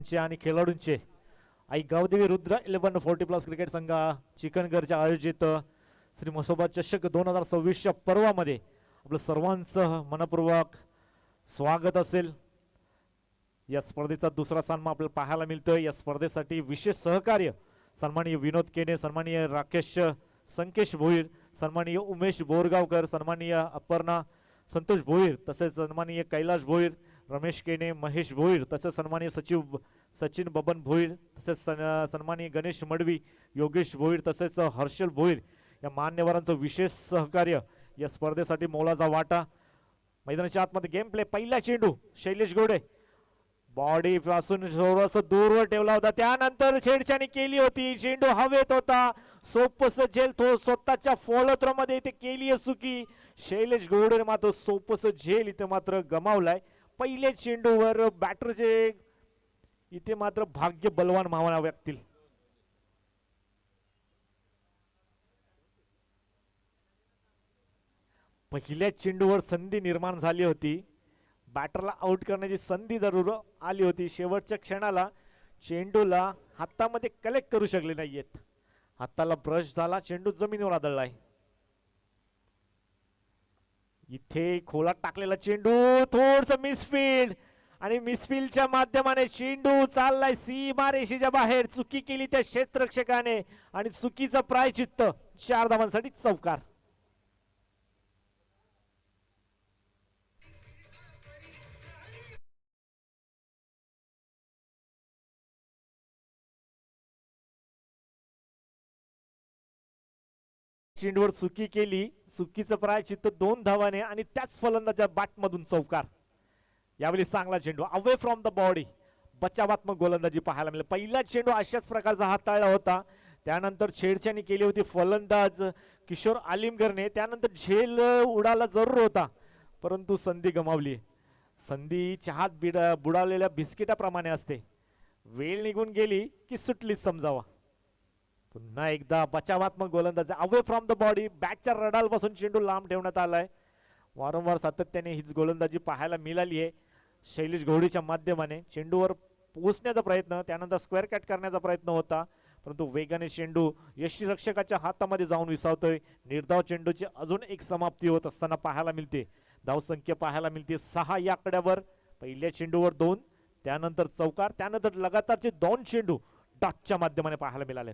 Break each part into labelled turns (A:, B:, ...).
A: आणि खेळाडूंचे आई गावदेवी रुद्र 1140+ क्रिकेट संघ चिकनगरच्या आयोजित श्री मसोबा चषक 2026च्या पर्वामध्ये आपलं सर्वांचं मनपूर्वक स्वागत असेल। या स्पर्धेचा दुसरा सामना आपल्याला पाहायला मिळतोय। या स्पर्धेसाठी विशेष सहकार्य सन्माननीय विनोद केने, सन्माननीय राकेश संकेश भोईर, सन्माननीय उमेश बोरगावकर, सन्माननीय अपर्णा संतोष भोईर, तसेच सन्माननीय कैलाश भोईर, रमेश केने, महेश भोईर, तसेच सन्माननीय सचिव सचिन बबन भोईर, तसेच सन्माननीय गणेश मडवी, योगेश भोईर, तसेच हर्षल भोईर या मान्यवरांचं विशेष सहकार्य या स्पर्धेसाठी मोलाचा वाटा। मैदानाच्या आतमध्ये गेम प्ले, पहिला चेंडू शैलेश गोडे बॉडी पासून थोडंसं दूरवर ठेवला होता, त्यानंतर छेडछाणी केली होती, चेंडू हवेत होता, सोपस झेल तो स्वतःच्या फॉलो थ्रो मध्ये इथे केली चुकी। शैलेश गोडे मात्र सोपस झेल इथे मात्र गमावलाय। पहिले चेंडूवर बॅटरचे इथे मात्र भाग्य बलवान म्हणावे लागतील। पहिल्या चेंडूवर संधी निर्माण झाली होती, बॅटरला आउट करण्याची संधी जरूर आली होती। शेवटच्या क्षणाला चेंडूला हातामध्ये कलेक्ट करू शकले नाहीयेत, हाताला ब्रश झाला, चेंडू जमिनीवर आदळलाय। इथे खोलात टाकलेला चेंडू थोडस मिसफील्ड आणि मिसफील्डच्या माध्यमाने चेंडू चाललाय सीमारेषेच्या बाहेर, चुकी केली त्या क्षेत्ररक्षकाने आणि चुकीचं प्रायचित्त, 4 धावांसाठी चौकार। चेंडूवर चुकी केली, चुकीचं प्रायचित्त 2 धावाने आणि त्याच फलंदाच्या बॅटमधून चौकार। यावेळी चांगला चेंडू अवे फ्रॉम द बॉडी, बचावात्मक गोलंदाजी पाहायला मिळाली। पहिला चेंडू अशाच प्रकारचा हाताळला होता, त्यानंतर छेडछाणी केली होती फलंदाज किशोर आलिमगरने, त्यानंतर झेल उडाला जरूर होता परंतु संधी गमावली। संधी चहात बुडालेल्या बिस्किटाप्रमाणे असते, वेळ निघून गेली की सुटलीच समजावा। पुन्हा एकदा बचावात्मक गोलंदाजी अवे फ्रॉम द बॉडी, बॅटच्या रडालपासून चेंडू लांब ठेवण्यात आलाय। वारंवार सातत्याने हीच गोलंदाजी पाहायला मिळाली आहे शैलेश घोडीच्या माध्यमाने। चेंडूवर पोहोचण्याचा प्रयत्न, त्यानंतर स्क्वेअर कट करण्याचा प्रयत्न होता परंतु वेगाने चेंडू यष्टीरक्षकाच्या हातामध्ये जाऊन विसावतोय। निर्धाव चेंडूची अजून एक समाप्ती होत असताना पाहायला मिळते। धावसंख्या पाहायला मिळते 6 या आकड्यावर। पहिल्या चेंडूवर 2, त्यानंतर चौकार, त्यानंतर लगातारचे 2 चेंडू डॉटच्या माध्यमाने पाहायला मिळाले।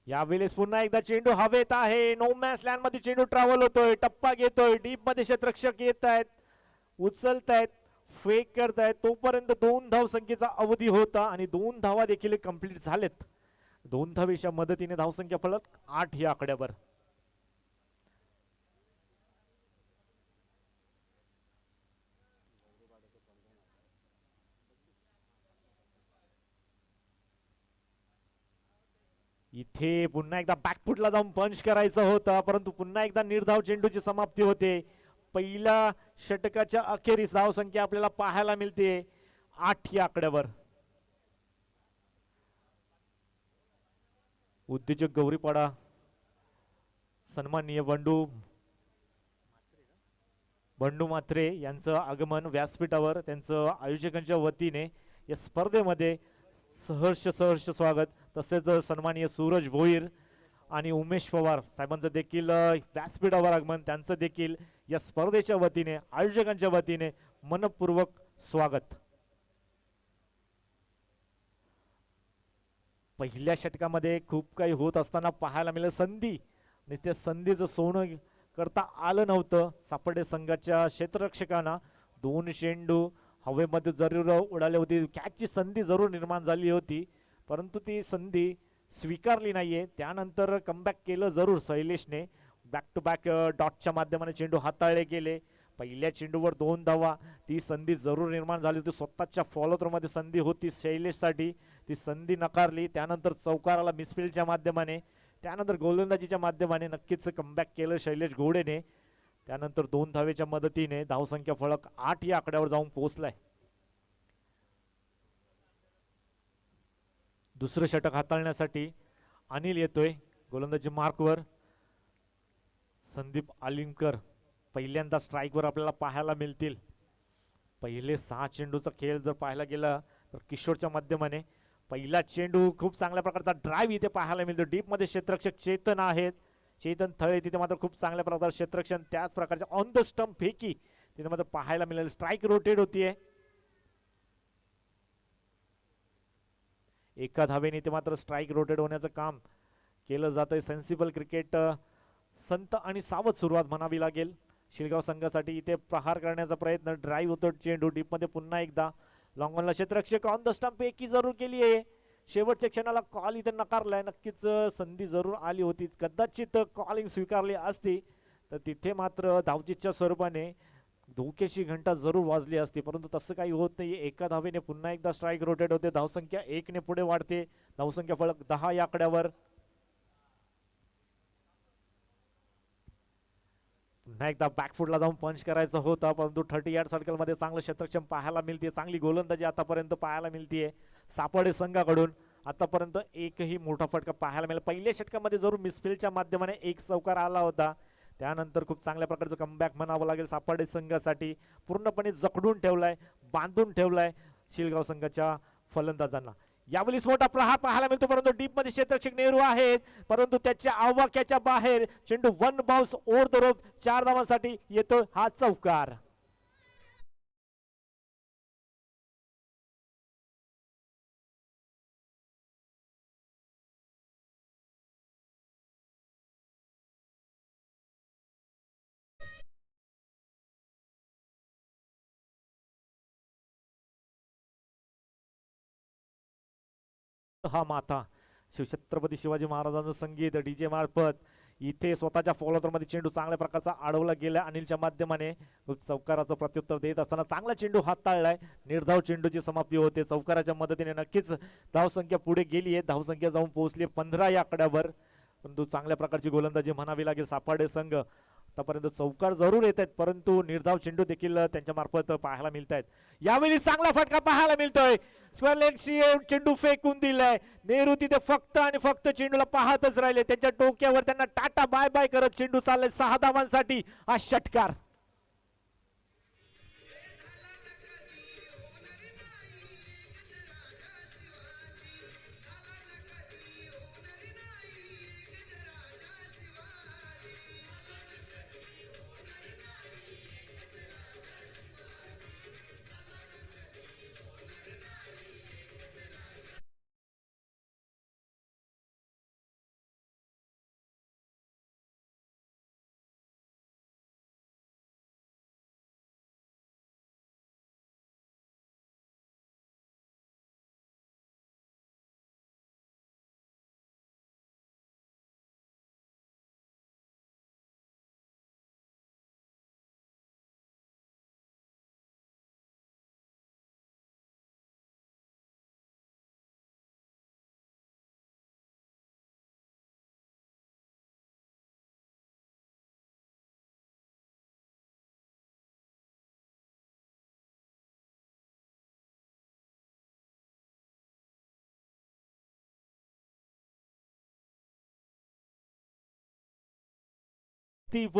A: यावेळेस पुन्हा एकदा चेंडू हवेत आहे, नो मॅच लँड मध्ये चेंडू ट्रॅव्हल होतोय, टप्पा घेतोय, डीप मध्ये क्षेत्ररक्षक येत आहेत, उचलतायत, फेक करतायत, तोपर्यंत 2 धाव संख्येचा अवधी होता आणि 2 धावा देखील कंप्लीट झालेत। 2 धावेच्या मदतीने धावसंख्या फलक 8 या आकड्यावर। इथे पुन्हा एकदा बॅकफुटला जाऊन पंच करायचं होतं परंतु पुन्हा एकदा निर्धाव चेंडूची समाप्ती होते। पहिल्या षटकाच्या अखेरीस धावसंख्या आपल्याला पाहायला मिळते 8 या आकड्यावर। उद्योजक गौरीपाडा सन्माननीय बंडू म्हात्रे यांचं आगमन व्यासपीठावर, त्यांचं आयोजकांच्या वतीने या स्पर्धेमध्ये सहर्ष स्वागत। तसेच सन्माननीय सूरज भोईर आणि उमेश पवार साहेबांचं देखील व्यासपीठावर आगमन, त्यांचं देखील या स्पर्धेच्या वतीने आयोजकांच्या वतीने मनपूर्वक स्वागत। पहिल्या षटकामध्ये खूप काही होत असताना पाहायला मिळालं, संधी आणि त्या संधीचं सोनं करता आलं नव्हतं सापडे संघाच्या क्षेत्ररक्षकांना। 2 चेंडू हवेमध्ये जरूर उडाले होते, कॅचची संधी जरूर निर्माण झाली होती परंतु ती संधी स्वीकारली नाहीये। त्यानंतर कमबॅक केलं जरूर शैलेशने, बॅक टू बॅक डॉटच्या माध्यमाने चेंडू हाताळले गेले। पहिल्या चेंडूवर 2 धावा, ती संधी जरूर निर्माण झाली होती, स्वतःच्या फॉलो थ्रो मध्ये संधी होती शैलेशसाठी, ती संधी नकारली। त्यानंतर चौकाराला मिसफील्डच्या माध्यमाने, त्यानंतर गोलंदाजीच्या माध्यमाने नक्कीच कमबॅक केलं शैलेश घोडेने। त्यानंतर 2 धावेच्या मदतीने धावसंख्या फलक 8 या आकड्यावर जाऊन पोहोचलाय। दुसरं षटक हाताळण्यासाठी अनिल येतोय गोलंदाजी मार्कवर। संदीप आलिमकर पहिल्यांदा स्ट्राईकवर आपल्याला पाहायला मिळतील. पहिले 6 चेंडूचा खेळ जर पाहायला गेला तर किशोरच्या माध्यमाने पहिला चेंडू खूप चांगल्या प्रकारचा ड्राईव्ह इथे पाहायला मिळतो. डीपमध्ये क्षेत्ररक्षक चेतन आहेत, चेतन थळे तिथे मात्र खूप चांगल्या प्रकारचं क्षेत्ररक्षण, त्याच प्रकारच्या ऑन द स्टंप फेकी तिथे मात्र पाहायला मिळेल. स्ट्राईक रोटेट होतीये, एका धावेने ते मात्र स्ट्राईक रोटेट होण्याचं काम केलं जातंय. सेन्सिबल क्रिकेट संत आणि सावध सुरुवात म्हणावी लागेल शिलगाव संघासाठी. इथे प्रहार करण्याचा प्रयत्न, ड्राईव्ह होतो चेंडू डीपमध्ये पुन्हा एकदा लॉंग ऑनला क्षेत्ररक्षक ऑन द स्टंप एकी जरूर केली आहे. शेवटच्या क्षणाला कॉल इथे नकारलाय. नक्कीच संधी जरूर आली होती, कदाचित कॉलिंग स्वीकारली असती तर तिथे मात्र धावचीच्या स्वरूपाने धोक्याची घंटा जरूर वाजली असती, परंतु तसं काही होत नाही. एका धावेने पुन्हा एकदा स्ट्राईक रोटेट होते. धावसंख्या 1 ने पुढे वाढते. धावसंख्या फलक 10 या आकड्यावर. पुन्हा एकदा बॅकफुटला जाऊन पंच करायचा होता, परंतु 30 यार्ड सर्कलमध्ये चांगलं क्षेत्ररक्षण पाहायला मिळते. चांगली गोलंदाजी आतापर्यंत पाहायला मिळते सापडे संघाकडून. आतापर्यंत एकही मोठा फटका पाहायला मिळाला. पहिल्या षटकामध्ये जरूर मिसफिल्डच्या माध्यमाने एक चौकार आला होता, त्यानंतर खूप चांगल्या प्रकारचं कमबॅक म्हणावं लागेल सापडे संघासाठी. पूर्णपणे जखडून ठेवलाय, बांधून ठेवलाय शिलगाव संघाच्या फलंदाजांना. यावेळी मोठा प्रहार पाहायला मिळतो, परंतु डीप मध्ये क्षेत्ररक्षक नेहरू आहेत, परंतु त्याच्या आवाक्याच्या बाहेर चेंडू one bounce over the rope. 4 धावांसाठी येतो हा चौकार. हा माथा शिवछत्रपती शिवाजी महाराजांचं संगीत डीजे मार्फत इथे स्वतःच्या फॉलोअरमध्ये चेंडू चांगल्या प्रकारचा अडवला गेला. अनिलच्या माध्यमाने चौकाराचं प्रत्युत्तर देत असताना चांगला चेंडू हाताळलाय. निर्धाव चेंडूची समाप्ती होते. चौकाराच्या मदतीने नक्कीच धावसंख्या पुढे गेली आहे. धावसंख्या जाऊन पोहोचली 15 या आकड्यावर, परंतु चांगल्या प्रकारची गोलंदाजी म्हणावी लागेल सापाडे संघ. आतापर्यंत चौकार जरूर येत आहेत, परंतु निर्धाव चेंडू देखील त्यांच्या मार्फत पाहायला मिळत आहेत. यावेळी चांगला फटका पाहायला मिळतोय. स्क्वेअर लेगशी चेंडू फेकून दिलाय. नेहरू तिथे फक्त आणि फक्त चेंडूला पाहतच राहिले. त्यांच्या डोक्यावर त्यांना टाटा बाय बाय करत चेंडू चाललाय 6 धावांसाठी हा षटकार.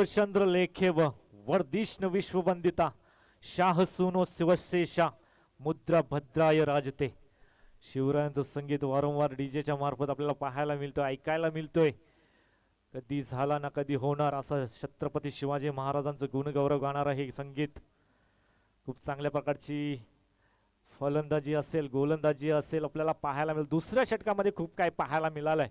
A: चंद्रलेखेव वर्धिष्ण विश्ववंदिता शाह सुनो शिवशेषा मुद्रा भद्राय राजते. शिवरायांचं संगीत वारंवार डीजेच्या मार्फत आपल्याला पाहायला मिळतोय, ऐकायला मिळतोय. कधी झाला ना कधी होणार असं छत्रपती शिवाजी महाराजांचं गुणगौरव गाणारं हे संगीत. खूप चांगल्या प्रकारची फलंदाजी असेल, गोलंदाजी असेल आपल्याला पाहायला मिळेल. दुसऱ्या षटकामध्ये खूप काय पाहायला मिळालंय.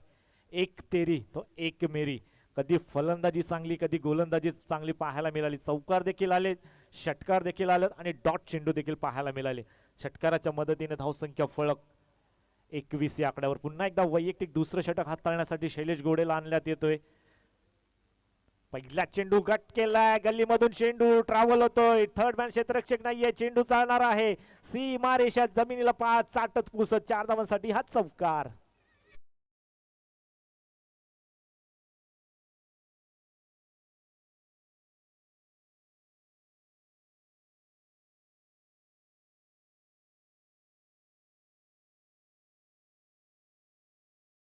A: एक तेरी तो एक मेरी. कधी फलंदाजी चांगली, कधी गोलंदाजी चांगली पाहायला मिळाली. चौकार देखील आले, षटकार देखील आले आणि डॉट चेंडू देखील पाहायला मिळाले. षटकाराच्या मदतीने धावसंख्या फलक 21 या आकड्यावर. पुन्हा एकदा वैयक्तिक दुसरं षटक हाताळण्यासाठी शैलेश गोडेला आणण्यात येतोय. पहिला चेंडू गट केलाय, गल्लीमधून चेंडू ट्रॅव्हल होतोय. थर्ड मॅन क्षेत्ररक्षक नाहीये, चेंडू चालणार आहे सीमा रेषा जमिनीला पाच चाटत पुसत. 4 धावांसाठी हा चौकार.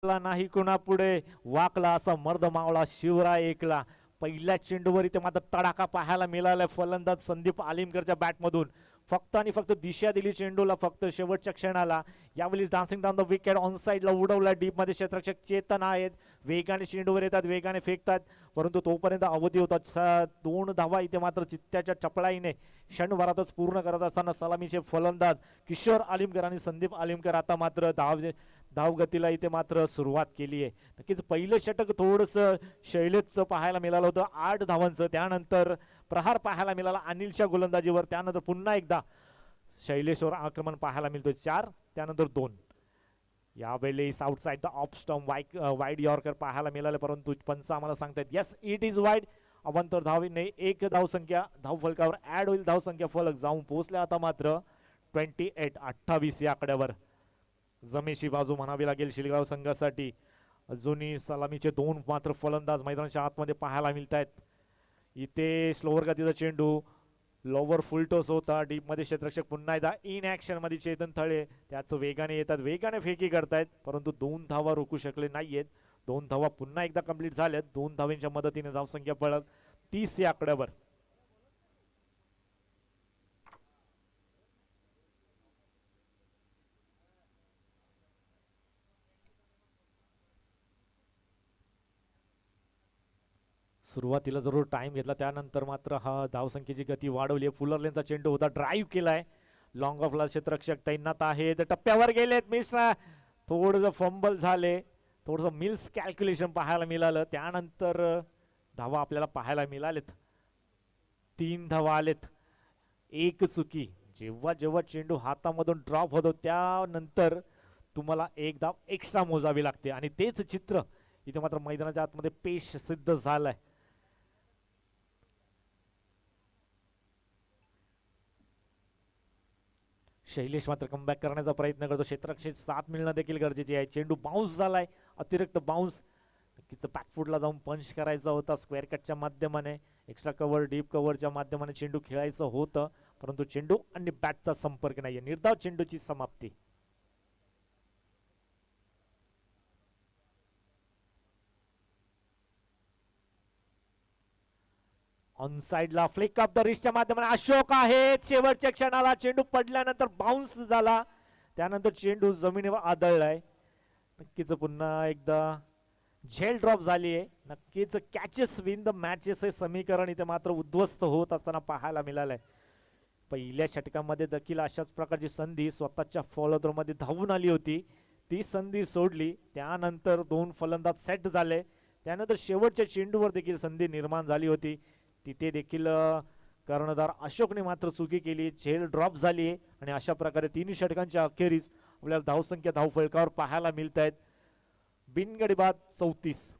A: नाही कुणा पुढे वाकला असा मर्द मावळा शिवराय एकला. पहिल्या चेंडूवर इथे मात्र तडाखा पाहायला मिळाला फलंदाज संदीप आलिमकरच्या बॅटमधून. फक्त आणि फक्त दिशा दिली चेंडूला फक्त शेवटच्या क्षणाला. यावेळी dancing down the wicket on साईडला उडवला डीप मध्ये क्षेत्ररक्षक चेतन आहेत. वेगाने चेंडूवर येतात, वेगाने फेकतात, परंतु तोपर्यंत अवधी होता. 2 धावा इथे मात्र चित्त्याच्या चपळाईने क्षणभरातच पूर्ण करत असताना सलामीचे फलंदाज किशोर आलिमकर आणि संदीप आलिमकर आता मात्र धावगतीला इथे मात्र सुरुवात केली आहे. नक्कीच पहिलं षटक थोडंसं शैलेशचं पाहायला मिळालं होतं 8 धावांचं. त्यानंतर प्रहार पाहायला मिळाला अनिलच्या गोलंदाजीवर. त्यानंतर पुन्हा एकदा शैलेशवर आक्रमण पाहायला मिळतोय 4, त्यानंतर 2. यावेळी south side the off stump wide yorker पाहायला मिळाले, परंतु पंच आम्हाला सांगतात येस इट इज वाईड. अवंतर धावीने 1 धावसंख्या धावफलकावर ऍड होईल. धावसंख्या फलक जाऊन पोहोचले आता मात्र 28 या आकड्यावर. जमेशी बाजू म्हणावी लागेल शिलगाव संघासाठी. अजूनही सलामीचे 2 मात्र फलंदाज मैदानाच्या आतमध्ये पाहायला मिळत आहेत. इथे स्लोवर गतीचा चेंडू लोवर फुलटोस होता डीप मध्ये. क्षेत्ररक्षक पुन्हा एकदा इन ऍक्शन मध्ये चेतन थळे त्याच वेगाने येतात, वेगाने फेकी करतायत, परंतु 2 धावा रोखू शकले नाहीयेत. 2 धावा पुन्हा एकदा कंप्लीट झाल्यात. 2 धावांच्या मदतीने धावसंख्या फलक 30 या आकड्यावर. सुरुवातीला जरूर टाइम घेतला, त्यानंतर मात्र हा धावसंख्येची गती वाढवली. फुलरलेनचा चेंडू होता, ड्राईव्ह केलाय. लॉंग ऑफला क्षेत्ररक्षक तैनात आहेत, टप्प्यावर गेलेत, मिस. थोडंसं फंबल झाले, थोडंसं मिल्स कॅल्क्युलेशन पाहायला मिळालं. त्यानंतर धावा आपल्याला पाहायला मिळालेत. 3 धावा आलेत, 1 चुकी. जेव्हा जेव्हा चेंडू हातामधून ड्रॉप होतो त्यानंतर तुम्हाला 1 धाव एक्स्ट्रा मोजावी लागते आणि तेच चित्र इथे मात्र मैदानाच्या आतमध्ये पेश सिद्ध झालंय. शैलेश मात्र कमबॅक करण्याचा प्रयत्न करतो. क्षेत्ररक्षक साथ मिळणं देखील गरजेचे आहे. चेंडू बाउन्स झालाय, अतिरिक्त बाउन्स. नक्कीच बॅकफुटला जाऊन पंच करायचा होता स्क्वेअर कटच्या माध्यमाने. एक्स्ट्रा कव्हर डीप कव्हरच्या माध्यमाने चेंडू खेळायचं होतं, परंतु चेंडू आणि बॅटचा संपर्क नाहीये. निर्धाव चेंडूची समाप्ती. ऑन साइडला फ्लिक ऑफ द रिस्टच्या माध्यमाने अशोक आहे. शेवटच्या क्षणाला चेंडू पडल्यानंतर बाउन्स झाला, त्यानंतर चेंडू जमिनीवर आदळलाय. नक्कीच पुन्हा एकदा झेल ड्रॉप झाली आहे. नक्कीच कॅचेस विन द मॅचेस हे समीकरण इथे मात्र उद्ध्वस्त होत असताना पाहायला मिळालंय. पहिल्या षटकामध्ये देखील अशाच प्रकारची संधी स्वतःच्या फॉलो मध्ये धावून आली होती, ती संधी सोडली. त्यानंतर 2 फलंदाज सेट झाले, त्यानंतर शेवटच्या चेंडूवर देखील संधी निर्माण झाली होती, तिथे देखील कर्णधार अशोकने मात्र चुकी केली. झेल ड्रॉप झाली आहे आणि अशा प्रकारे 3 षटकांच्या अखेरीस आपल्याला धावसंख्या धावफलकावर पाहायला मिळत आहेत. बिनगडी बाद 34.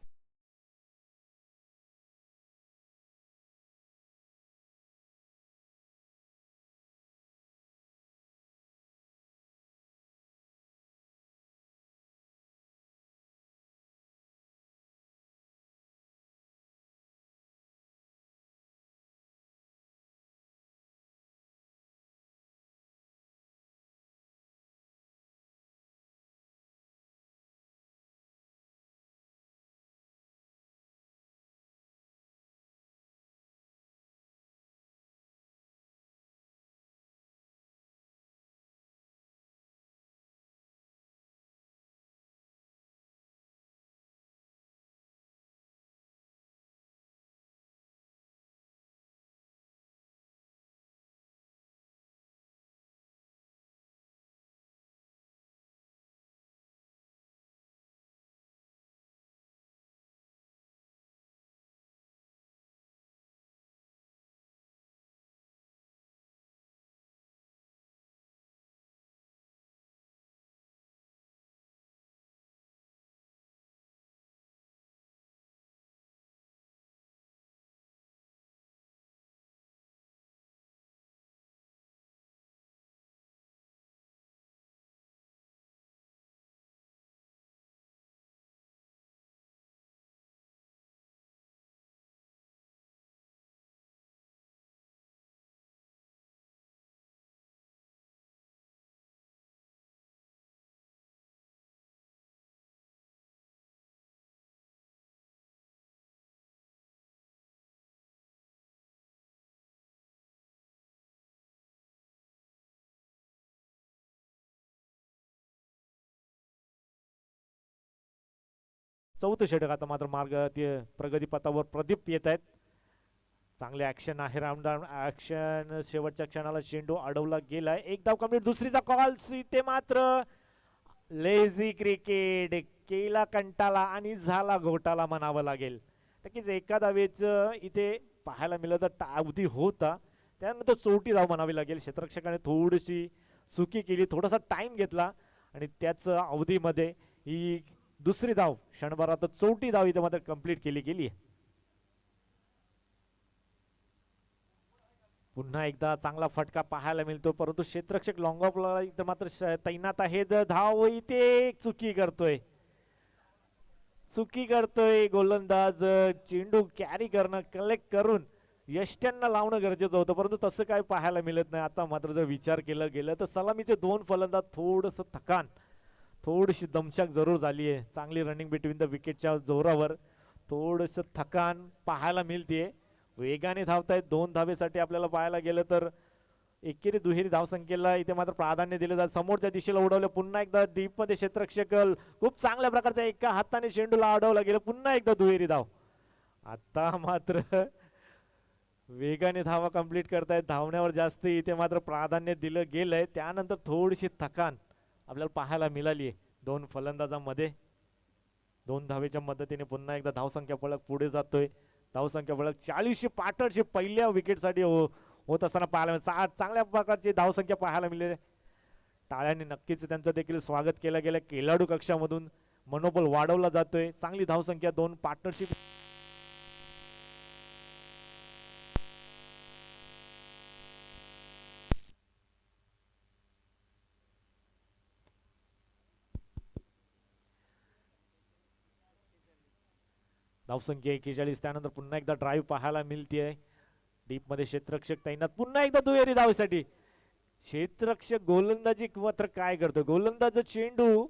A: चौथं षटक आता मात्र मार्ग ते प्रगती पथावर प्रदीप येत आहेत. चांगले ऍक्शन आहे रामदान ऍक्शन. शेवटच्या क्षणाला चेंडू अडवला गेलाय. एक धाव कम्प्लीट. दुसरीचा कॉल इथे मात्र लेझी क्रिकेट केला कंटाळा आणि झाला घोटाळा म्हणावं लागेल. नक्कीच एका धावेचं इथे पाहायला मिळालं तर अवधी होता, त्यानंतर चौथी धाव म्हणावी लागेल. क्षेत्ररक्षकाने थोडीशी चुकी केली, थोडासा टाइम घेतला आणि त्याच अवधीमध्ये ही दुसरी धाव क्षणभरात चौथी धाव इथे मात्र कंप्लीट केली गेली. पुन्हा एकदा चांगला फटका पाहायला मिळतो, परंतु क्षेत्ररक्षक लॉंग ऑफला इथं मात्र तैनात आहे. धाव इथे चुकी करतोय, चुकी करतोय गोलंदाज. चेंडू कॅरी करणं, कलेक्ट करून यष्ट्यांना लावणं गरजेचं होतं, परंतु तसं काय पाहायला मिळत नाही. आता मात्र जर विचार केला गेला तर सलामीचे दोन फलंदाज थोडंसं थकान, थोडीशी दमछाक जरूर झाली आहे. चांगली रनिंग बिटवीन द विकेटच्या जोरावर थोडंसं थकान पाहायला मिळते. वेगाने धावतायत. 2 धावेसाठी आपल्याला पाहायला गेलं तर एकेरी दुहेरी धावसंख्येला इथे मात्र प्राधान्य दिलं जात. समोरच्या दिशेला उडवलं. पुन्हा एकदा डीप मध्ये क्षेत्ररक्षक खूप चांगल्या प्रकारचा एका हाताने चेंडूला अडवला गेलं. पुन्हा एकदा दुहेरी धाव. आता मात्र वेगाने धावा कंप्लीट करतायत. धावण्यावर जास्त इथे मात्र प्राधान्य दिलं गेलंय. त्यानंतर थोडीशी थकान आपल्याला पाहायला मिळाली आहे दोन फलंदाजांमध्ये. 2 धावेच्या मदतीने पुन्हा एकदा धावसंख्या फलक पुढे जातोय. धावसंख्या फलक 40ची पार्टनरशिप पहिल्या विकेटसाठी होत असताना पाहायला मिळालं. चांगल्या प्रकारची धावसंख्या पाहायला मिळाली. टाळ्यांनी नक्कीच त्यांचं देखील स्वागत केलं गेलं. खेळाडू कक्षामधून मनोबल वाढवला जातोय. चांगली धावसंख्या, 2 पार्टनरशिप. धावसंख्या 41. त्यानंतर पुन्हा एकदा ड्राईव्ह पाहायला मिळते. डीप मध्ये क्षेत्ररक्षक तैनात. पुन्हा एकदा दुहेरी धावेसाठी क्षेत्ररक्षक गोलंदाजी मात्र काय करतो, गोलंदाज चेंडू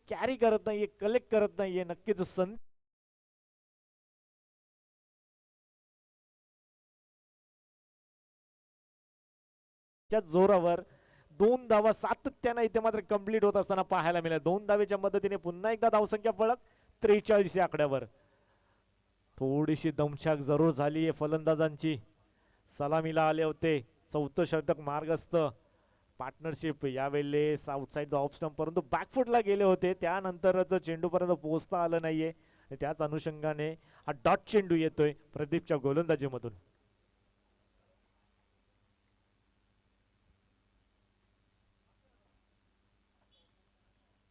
A: कॅरी करत नाहीये, कलेक्ट करत नाहीये. नक्कीच जोरावर 2 धावा सातत्याने इथे मात्र कंप्लीट होत असताना पाहायला मिळाल्या. 2 धावेच्या मदतीने पुन्हा एकदा धावसंख्या फलक 43 या आकड्यावर. थोडीशी दमछाक जरूर झाली आहे फलंदाजांची. सलामीला आले होते. 4थं षटक मार्गस्थ. पार्टनरशिप यावेळी आउटसाइड द ऑफ स्टंप, परंतु बॅकफुटला गेले होते. त्यानंतरच चेंडूपर्यंत पोहोचता आलं नाहीये. त्याच अनुषंगाने हा डॉट चेंडू येतोय प्रदीपच्या गोलंदाजीमधून.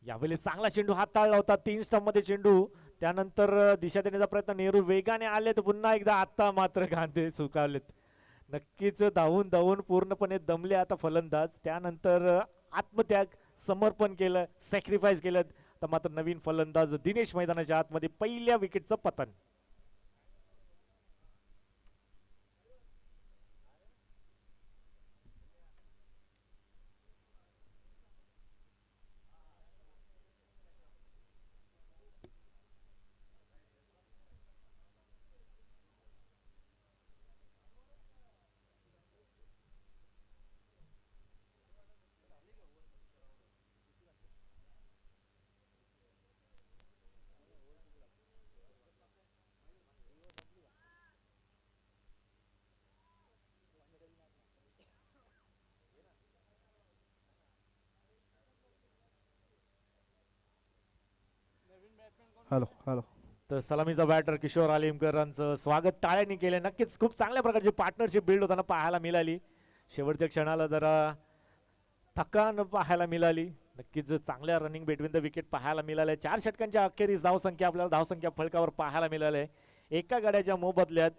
A: यावेळी चांगला चेंडू हाताळला होता. 3 स्टंप मध्ये चेंडू. त्यानंतर दिशा देण्याचा प्रयत्न. नेहरू वेगाने आले तर पुन्हा एकदा. आता मात्र गांधे सुकावलेत. नक्कीच धावून धावून पूर्णपणे दमले आता फलंदाज. त्यानंतर आत्मत्याग, समर्पण केलं, सॅक्रिफाईस केलं. तर मात्र नवीन फलंदाज दिनेश मैदानाच्या आतमध्ये पहिल्या विकेटचं पतन.
B: Hello hello.
A: तर सलामीचा बॅटर किशोर आलिमकरांचं स्वागत टाळ्यांनी केले. नक्कीच खूप चांगल्या प्रकारची पार्टनरशिप बिल्ड होताना पाहायला मिळाली. शेवटच्या क्षणाला जरा थकान पाहायला मिळाली. नक्कीच चांगल्या रनिंग बिटवीन द विकेट पाहायला मिळाले. 4 षटकांच्या अखेरीस धावसंख्या आपल्याला धावसंख्या फलकावर पाहायला मिळाले. एका गड्याच्या मोबदल्यात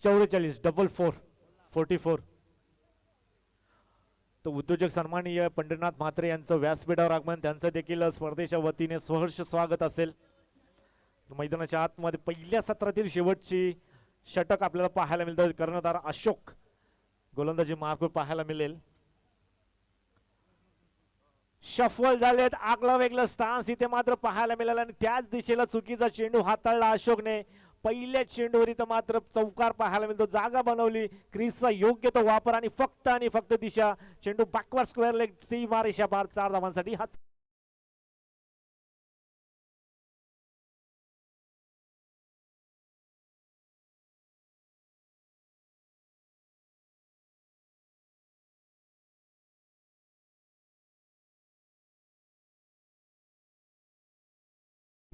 A: 44 डबल 4 44. तर उद्योजक सन्माननीय पंढरीनाथ म्हात्रे यांचं व्यासपीठावर आगमन. त्यांचं देखील स्पर्धेच्या वतीने सहर्ष स्वागत असेल. मैदानाच्या आतमध्ये पहिल्या सत्रातील शेवटची षटक आपल्याला पाहायला मिळतं. कर्णधार अशोक गोलंदाजी मार्ग पाहायला मिळेल. शफल झालेत. आगला वेगळं स्टान्स इथे मात्र पाहायला मिळाला आणि त्याच दिशेला चुकीचा चेंडू हाताळला अशोकने. पहिल्या चेंडूवर इथं मात्र चौकार पाहायला मिळतो. जागा बनवली, क्रीजचा योग्य तो वापर आणि फक्त दिशा. चेंडू बॅकवर्ड स्क्वेअर लेग सीमा रेषा पार 4 धावांसाठी. हा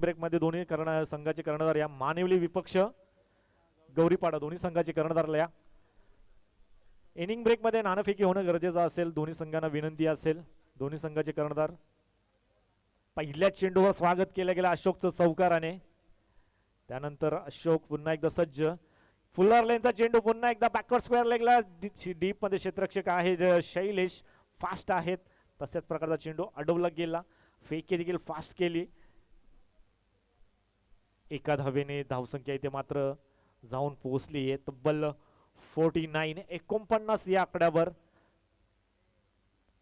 A: ब्रेक मध्ये दोन्ही संघाचे कर्णधार या मानवली विपक्ष गौरीपाडा दोन्ही संघाचे कर्णधार या इनिंग ब्रेक मध्ये नाणेफेकी होणं गरजेचं असेल. दोन्ही संघांना विनंती असेल. दोन्ही संघाचे कर्णधार पहिल्या चेंडूवर स्वागत केलं गेलं अशोकचं चौकाराने. त्यानंतर अशोक पुन्हा एकदा सज्ज. फुल्लर लेनचा चेंडू पुन्हा एकदा बॅकवर्ड स्क्वेअर लेगला डीप मध्ये क्षेत्ररक्षक आहे शैलेश फास्ट आहेत. तशाच प्रकारचा चेंडू अडवला गेला. फेकी देखील फास्ट केली. एका धावेने धावसंख्या इथे मात्र जाऊन पोहोचली आहे तब्बल 49 या आकड्यावर.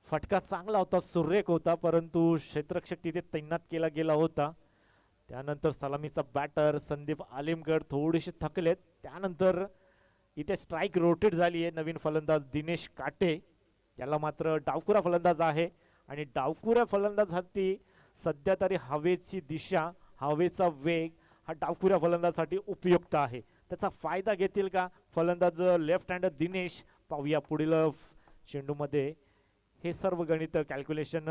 A: फटका चांगला होता, सुरेख होता, परंतु क्षेत्ररक्षक तिथे तैनात केला गेला होता. त्यानंतर सलामीचा बॅटर संदीप आलिमगड थोडेसे थकलेत. त्यानंतर इथे स्ट्राईक रोटेट झाली आहे. नवीन फलंदाज दिनेश काटे याला मात्र डावखुरा फलंदाज आहे आणि डावखुऱ्या फलंदाजासाठी सध्या तरी हवेची दिशा हवेचा वेग हा डावखुऱ्या फलंदाजासाठी उपयुक्त आहे. त्याचा फायदा घेतील का फलंदाज लेफ्ट हँडर दिनेश? पाहूया पुढील चेंडूमध्ये हे सर्व गणित कॅल्क्युलेशन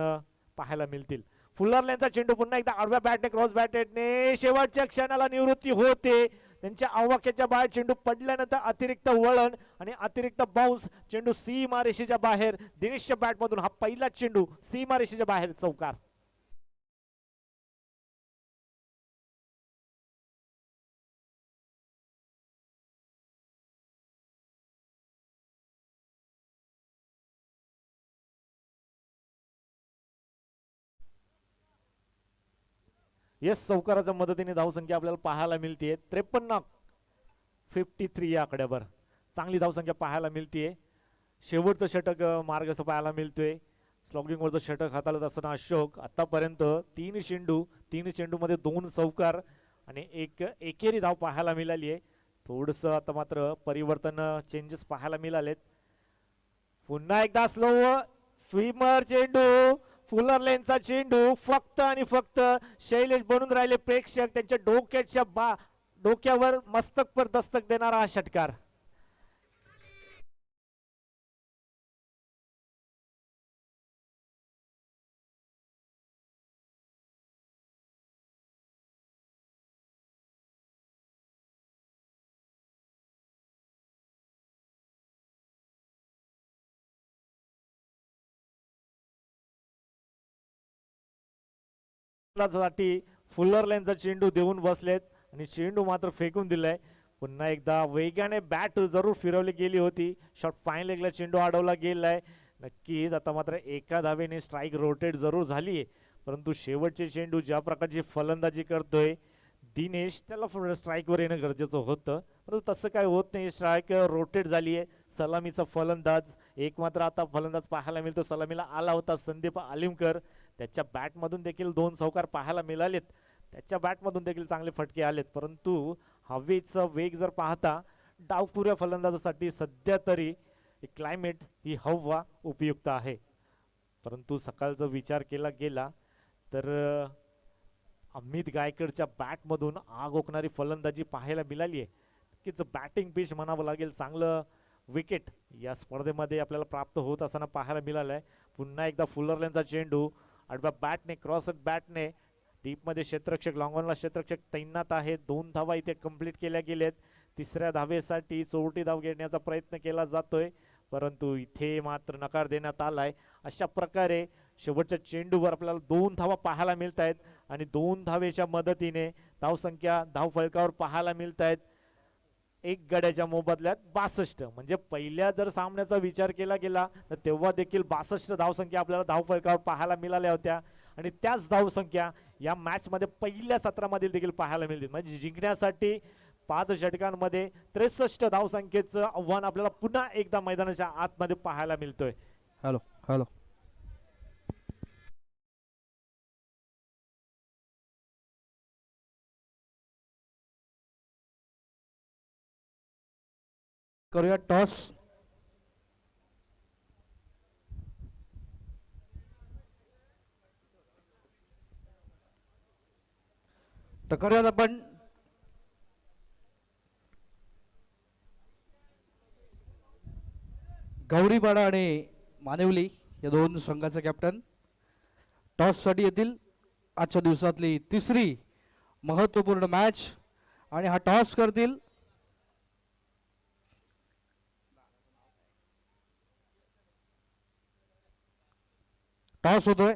A: पाहायला मिळतील. फुल्लर लेनचा चेंडू पुन्हा एकदा आडव्या बॅटने क्रॉस बॅटने शेवटच्या क्षणाला निवृत्ती होते. त्यांच्या आवाक्याच्या बाहेर चेंडू पडल्यानंतर अतिरिक्त वळण आणि अतिरिक्त बाउन्स. चेंडू सीमारेषेच्या बाहेर. दिनेशच्या बॅटमधून हा पहिला चेंडू सीमारेषेच्या बाहेर चौकार. येस, चौकाराच्या मदतीने धावसंख्या आपल्याला पाहायला मिळते 53 या आकड्यावर. चांगली धावसंख्या पाहायला मिळते. शेवटचं षटक मार्गस्थ पाहायला मिळतोय. स्लॉगिंगवरचं षटक हाताळत असताना अशोक आतापर्यंत 3 चेंडूमध्ये 2 चौकार आणि एक एकेरी धाव पाहायला मिळाली आहे. थोडंसं आता मात्र परिवर्तन चेंजेस पाहायला मिळालेत. पुन्हा एकदा स्लो स्विमर चेंडू. फुलर लेनचा चेंडू फक्त आणि फक्त शैलेश बनून राहिले प्रेक्षक. त्यांच्या डोक्यावर मस्तक पर दस्तक देणारा हा षटकार. साठी फुल्लर लेनचा चेंडू देऊन बसलेत आणि चेंडू मात्र फेकून दिलाय. पुन्हा एकदा वेगाने बॅट जरूर फिरवली गेली होती. शॉट फाईन लेगला चेंडू अडवला गेलाय. नक्कीच आता मात्र एका धावेने स्ट्राईक रोटेट जरूर झाली, परंतु शेवटचे चेंडू ज्या प्रकारची फलंदाजी करतोय दिनेश त्याला स्ट्राईकवर येणं गरजेचं होतं, परंतु तसं काय होत नाही. स्ट्राईक रोटेट झाली आहे. सलामीचा फलंदाज एक मात्र आता फलंदाज पाहायला मिळतो. सलामीला आला होता संदीप आलिमकर. त्याच्या बॅटमधून देखील 2 चौकार पाहायला मिळालेत. त्याच्या बॅटमधून देखील चांगले फटके आलेत, परंतु हवेचा वेग जर पाहता डावखुऱ्या फलंदाजासाठी सध्या तरी क्लायमेट ही हवा उपयुक्त आहे. परंतु सकाळचा विचार केला गेला तर अमित गायकरच्या बॅटमधून आग ओकणारी फलंदाजी पाहायला मिळाली आहे. नक्कीच बॅटिंग पिच म्हणावं लागेल. चांगलं विकेट या स्पर्धेमध्ये आपल्याला प्राप्त होत असताना पाहायला मिळालं आहे. पुन्हा एकदा फुल्लर लेनचा चेंडू आडव्या बॅटने क्रॉस बॅटने डीपमध्ये क्षेत्ररक्षक लॉंगॉनला क्षेत्ररक्षक तैनात आहे. 2 धावा इथे कंप्लीट केल्या गेल्यात. तिसऱ्या धावेसाठी चौरटी धाव घेण्याचा प्रयत्न केला जातोय, परंतु इथे मात्र नकार देण्यात आलाय. अशा प्रकारे शेवटच्या चेंडूवर आपल्याला 2 धावा पाहायला मिळत आहेत आणि 2 धावेच्या मदतीने धावसंख्या धावफलकावर पाहायला मिळत आहेत 1 गड्याच्या मोबदल्यात 62. म्हणजे पहिल्या जर सामन्याचा विचार केला गेला तर तेव्हा देखील 62 धावसंख्या आपल्याला धावफलकावर पाहायला मिळाल्या होत्या आणि त्याच धावसंख्या या मॅच मध्ये पहिल्या सत्रामध्ये देखील पाहायला मिळतील. म्हणजे जिंकण्यासाठी 5 षटकांमध्ये 63 धावसंख्येचं आव्हान आपल्याला पुन्हा एकदा मैदानाच्या आतमध्ये पाहायला मिळतोय.
B: हॅलो करूया टॉस. तर करूयात आपण गौरीपाडा आणि मानिवली या दोन संघाचे कॅप्टन टॉससाठी येतील. आजच्या दिवसातली तिसरी महत्त्वपूर्ण मॅच आणि हा टॉस करतील टॉस होतोय.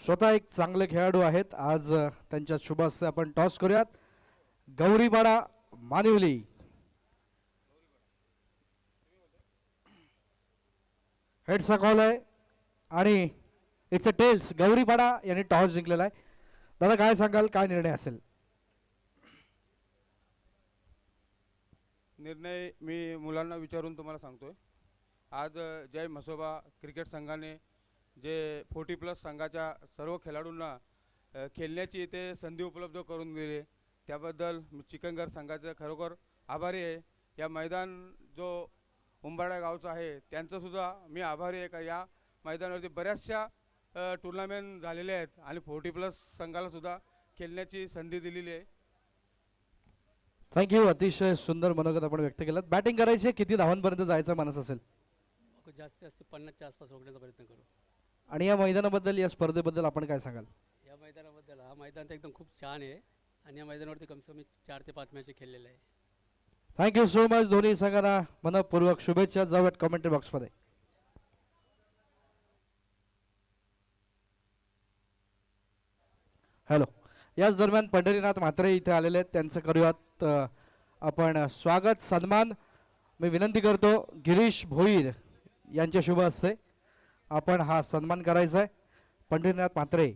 B: स्वतः एक चांगले खेळाडू आहेत. आज त्यांच्या शुभ हस्ते आपण टॉस करूयात. गौरीपाडा मानिवली. हेडचा कॉल आहे आणि इट्स अ टेल्स. गौरीपाडा यांनी टॉस जिंकलेला आहे. दादा काय सांगाल, काय निर्णय असेल?
C: निर्णय मी मुलांना विचारून तुम्हाला सांगतोय. आज जय म्हसोबा क्रिकेट संघाने जे 40+ संघाच्या सर्व खेळाडूंना खेळण्याची इथे संधी उपलब्ध करून दिली, त्याबद्दल मी चिकनगर संघाचं खरोखर आभारी आहे. या मैदान जो उंबाडा गावचा आहे त्यांचंसुद्धा मी आभारी आहे का या मैदानावरती बऱ्याचशा टुर्नामेंट झालेल्या आहेत आणि 40+ संघालासुद्धा खेळण्याची संधी दिलेली आहे.
B: थँक्यू. अतिशय सुंदर मनोगत आपण व्यक्त केलं. बॅटिंग करायची, किती धावांपर्यंत जायचं मनस असेल?
D: जास्तीत जास्त 50च्या आसपास रोखण्याचा प्रयत्न करू.
B: आणि या मैदानाबद्दल, या स्पर्धेबद्दल आपण काय सांगाल?
D: या मैदानाबद्दल, हा मैदान तर एकदम खूप छान आहे आणि या मैदानावरती कमसे कमी 4 ते 5 मॅच खेळलेले आहे.
B: Thank you so much. दोन्ही संघांना मनपूर्वक शुभेच्छा. जाऊयात कमेंट्री बॉक्समध्ये. हॅलो. याच दरम्यान पंढरीनाथ म्हात्रे इथे आलेले आहेत. त्यांचं करूयात आपण स्वागत सन्मान. मी विनंती करतो गिरीश भोईर यांच्या शुभ हस्ते आपण हा सन्मान करायचा आहे. पंढरीनाथ म्हात्रे.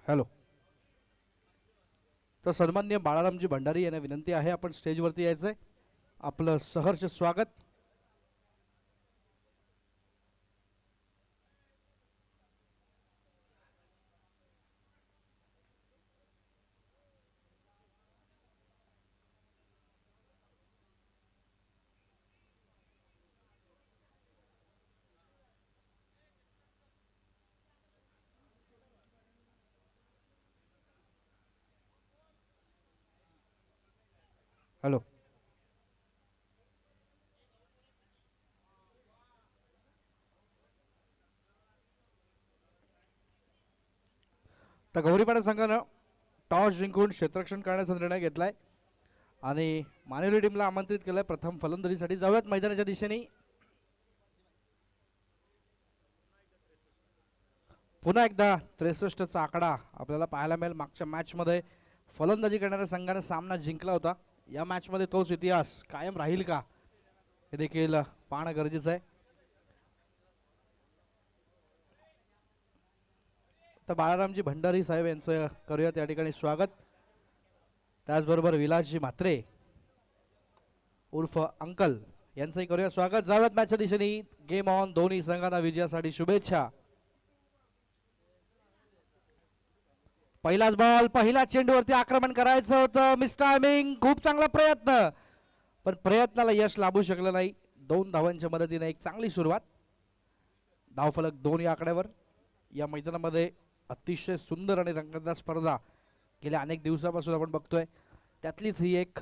B: हॅलो. तर सन्माननीय बाळारामजी भंडारी यांना विनंती आहे आपण स्टेजवरती यायचं आहे. आपलं सहर्ष स्वागत. हॅलो. तर गौरीपाडा संघानं टॉस जिंकून क्षेत्ररक्षण करण्याचा निर्णय घेतलाय आणि मानिवली टीमला आमंत्रित केलंय प्रथम फलंदाजीसाठी. जाऊयात मैदानाच्या दिशेने. पुन्हा एकदा 63चा आकडा आपल्याला पाहायला मिळेल. मागच्या मॅचमध्ये फलंदाजी करणाऱ्या संघाने सामना जिंकला होता. या मॅचमध्ये तोच इतिहास कायम राहील का हे देखील पाहणं गरजेचं आहे. तर बाळारामजी भंडारी साहेब यांचं करूयात या ठिकाणी स्वागत. त्याचबरोबर विलासजी म्हात्रे उर्फ अंकल यांचंही करूया स्वागत. जाऊयात मॅचच्या दिशेने. Game on. दोन्ही संघांना विजयासाठी शुभेच्छा. पहिलाच बॉल. पहिल्या चेंडूवरती आक्रमण करायचं होतं. Miss timing. खूप चांगला प्रयत्न, पण प्रयत्नाला यश लाभू शकलं नाही. 2 धावांच्या मदतीने एक चांगली सुरुवात. धावफलक 2 या आकड्यावर. या मैदानामध्ये अतिशय सुंदर आणि रंगतदार स्पर्धा गेल्या अनेक दिवसापासून आपण बघतोय. त्यातलीच ही एक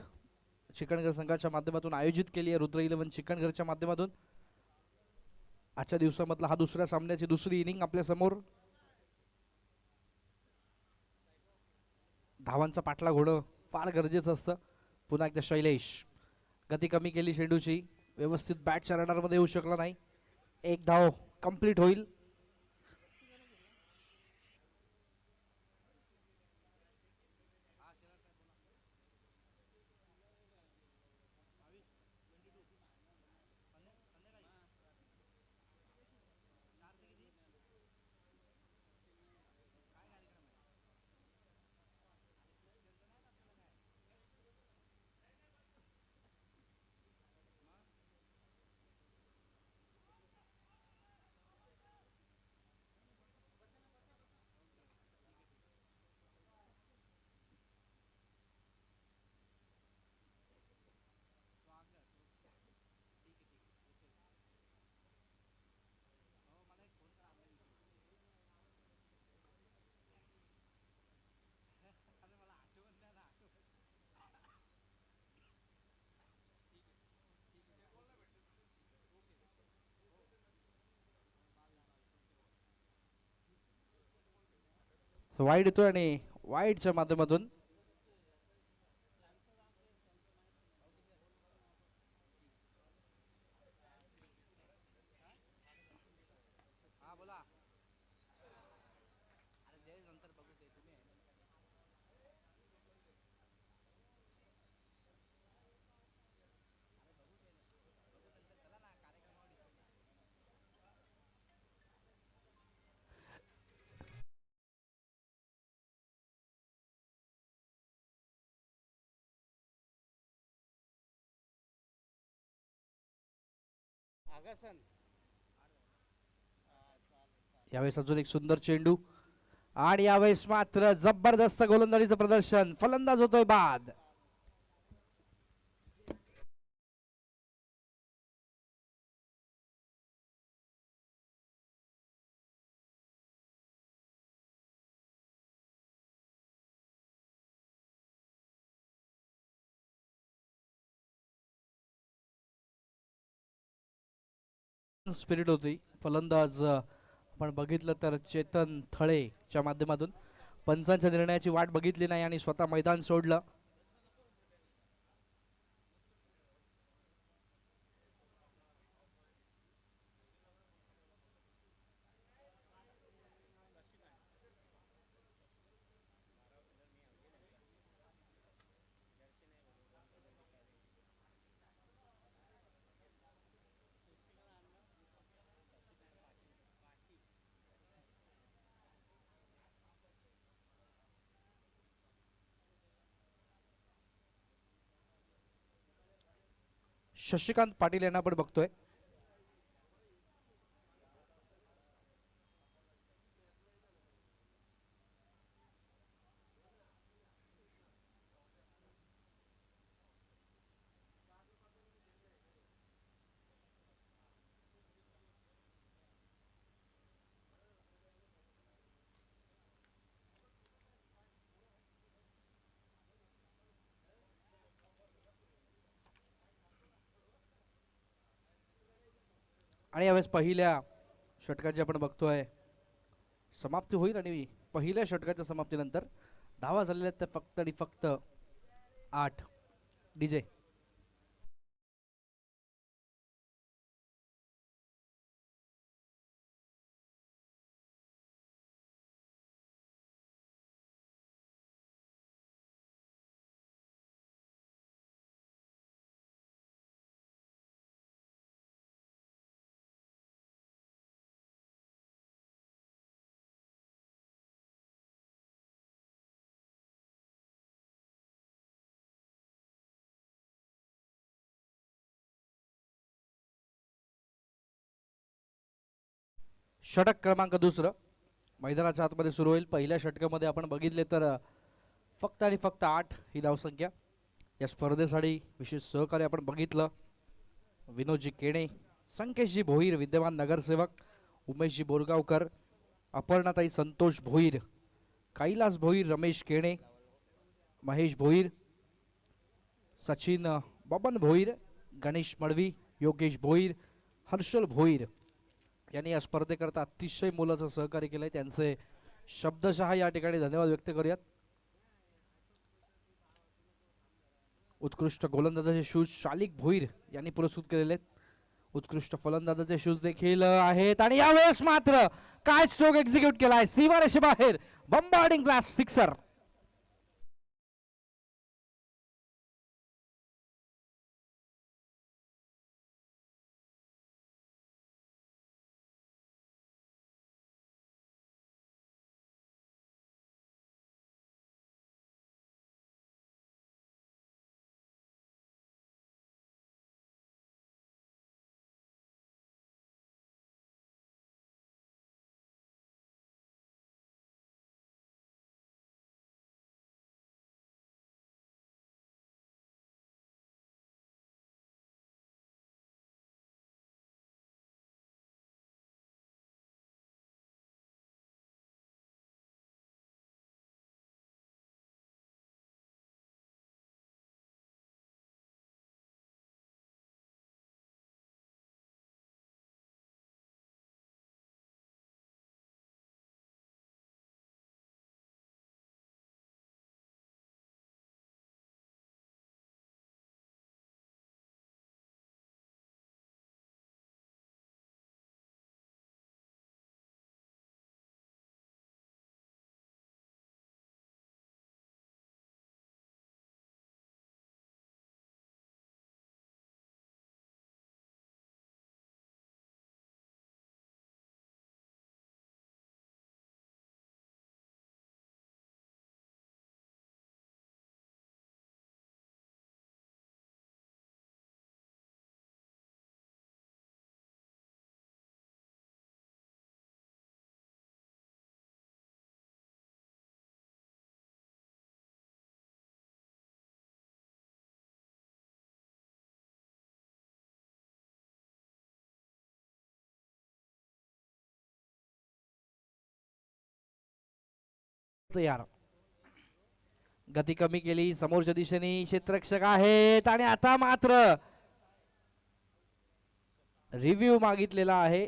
B: चिकनगर संघाच्या माध्यमातून आयोजित केली आहे. रुद्र 11 चिकनगरच्या माध्यमातून. आजच्या दिवसामधला हा दुसऱ्या सामन्याची दुसरी इनिंग आपल्या समोर. धावांचा पाठलाग होणं फार गरजेचं असतं. पुन्हा एकदा शैलेश, गती कमी केली चेंडूची, व्यवस्थित बॅटच्या रडारमध्ये येऊ शकला नाही. एक धाव कंप्लीट होईल. वाईड येतोय आणि वाईडच्या माध्यमातून यावेळेस अजून एक सुंदर चेंडू आणि यावेळेस मात्र जबरदस्त गोलंदाजीचं प्रदर्शन. फलंदाज होतोय बाद. स्पिरिट होती. फलंदाज आपण बघितलं तर चेतन थळेच्या माध्यमातून पंचांच्या निर्णयाची वाट बघितली नाही आणि स्वतः मैदान सोडलं. शशिकांत पाटील यांना आपण बघतोय. आणि यावेळेस पहिल्या षटकाची आपण बघतोय समाप्ती होईल आणि पहिल्या षटकाच्या समाप्तीनंतर धावा झालेल्या त्या फक्त आणि फक्त 8. डीजे षटक क्रमांक 2 मैदानाच्या आतमध्ये सुरू होईल. पहिल्या षटकामध्ये आपण बघितले तर फक्त आणि फक्त 8 ही धावसंख्या. या स्पर्धेसाठी विशेष सहकार्य आपण बघितलं विनोदजी केणे, संकेशजी भोईर विद्यमान नगरसेवक, उमेशजी बोरगावकर, अपर्णाताई संतोष भोईर, कैलास भोईर, रमेश केणे, महेश भोईर, सचिन बबन भोईर, गणेश मडवी, योगेश भोईर, हर्षल भोईर यांनी या स्पर्धेकरता अतिशय मोलाचं सहकार्य केलंय. त्यांचे शब्दशः या ठिकाणी धन्यवाद व्यक्त करूयात. उत्कृष्ट गोलंदाजाचे शूज शालिक भोईर यांनी पुरस्कृत केलेले आहेत. उत्कृष्ट फलंदाजाचे शूज देखील आहेत आणि यावेळेस मात्र काय स्ट्रोक एक्झिक्यूट केलाय सीमारेषेबाहेर बंबार्डिंग ब्लास्ट सिक्सर. तयार गती कमी केली समोरच्या दिशेने क्षेत्ररक्षक आहेत आणि आता मात्र रिव्ह्यू मागितलेला आहे.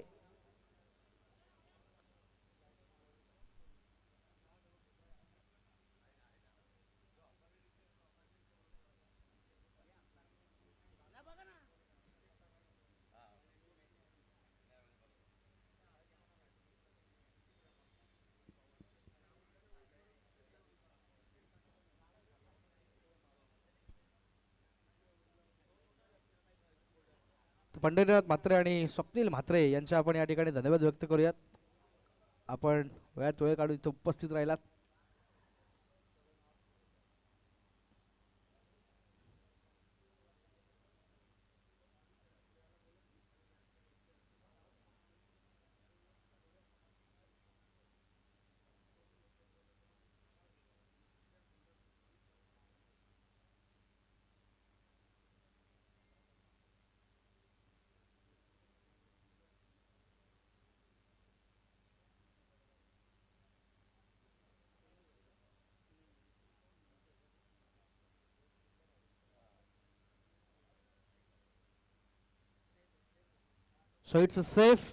B: पंढरीनाथ म्हात्रे आणि स्वप्नील म्हात्रे यांच्या आपण या ठिकाणी धन्यवाद व्यक्त करूयात. आपण वेळात वेळ काढून इथे उपस्थित राहिलात. So it's a safe.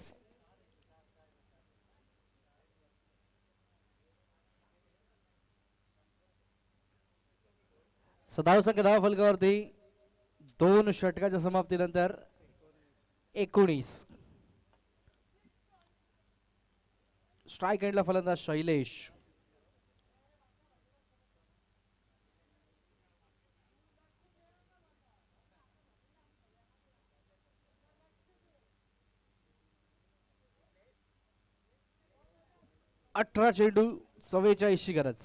B: धाव संख्या धाव फलकावरती 2 षटकाच्या समाप्तीनंतर 19. स्ट्राइक एंडला फलंदाज शैलेश. अठरा चेंडू 44 गरज.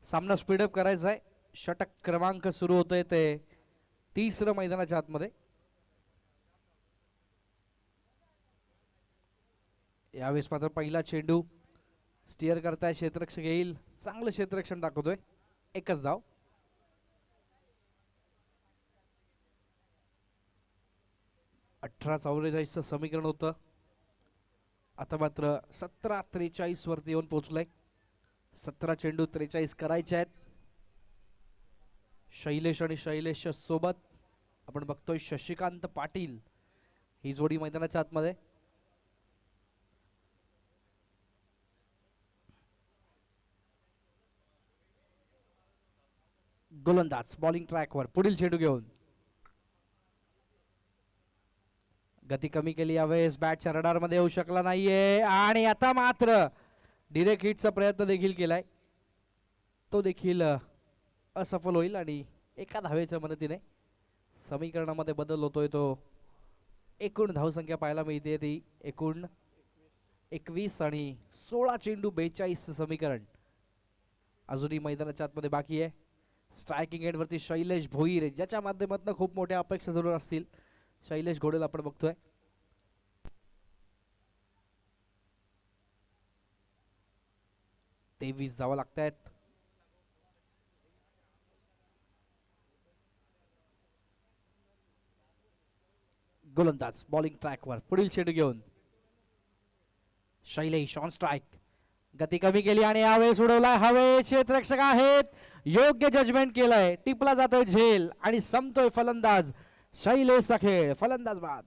B: सामना स्पीडअप करायचा आहे. षटक क्रमांक सुरू होतोय ते 30 मैदानाच्या आतमध्ये. यावेळेस मात्र पहिला चेंडू स्टिअर करताय क्षेत्ररक्षक येईल. चांगलं क्षेत्ररक्षण दाखवतोय. एकच धाव. अठरा 44 समीकरण होतं. आता मात्र 17-43 वरती येऊन पोहोचलाय. 17 चेंडू 43 करायचे आहेत. शैलेश आणि शैलेश सोबत आपण बघतोय शशिकांत पाटील ही जोडी मैदानाच्या आतमध्ये. गोलंदाज बॉलिंग ट्रॅकवर पुढील चेंडू घेऊन गती कमी केली यावेळेस बॅटच्या रडारमध्ये येऊ शकला नाहीये आणि आता मात्र डिरेक्ट हिटचा प्रयत्न देखील केलाय तो देखील असफल होईल आणि एका धावेच्या मदतीने समीकरणामध्ये बदल होतोय तो एकूण धावसंख्या पाहायला मिळते ती एकूण 21 आणि 16 चेंडू 42 समीकरण अजूनही मैदानाच्या आतमध्ये बाकी आहे स्ट्रायकिंग एंडवरती शैलेश भोईर ज्याच्या माध्यमातून खूप मोठ्या अपेक्षा जरूर असतील शैलेश घोडेल आपण बघतोय 23 धावा लागतायत गोलंदाज बॉलिंग ट्रॅकवर पुढील चेंडू घेऊन शैलेश ऑन स्ट्राइक गती कमी केली आणि यावेळेस उडवलाय हवे क्षेत्ररक्षक आहेत योग्य जजमेंट केलंय टिपला जातोय झेल आणि संपतोय फलंदाज शैलेशचा खेळ फलंदाज बाद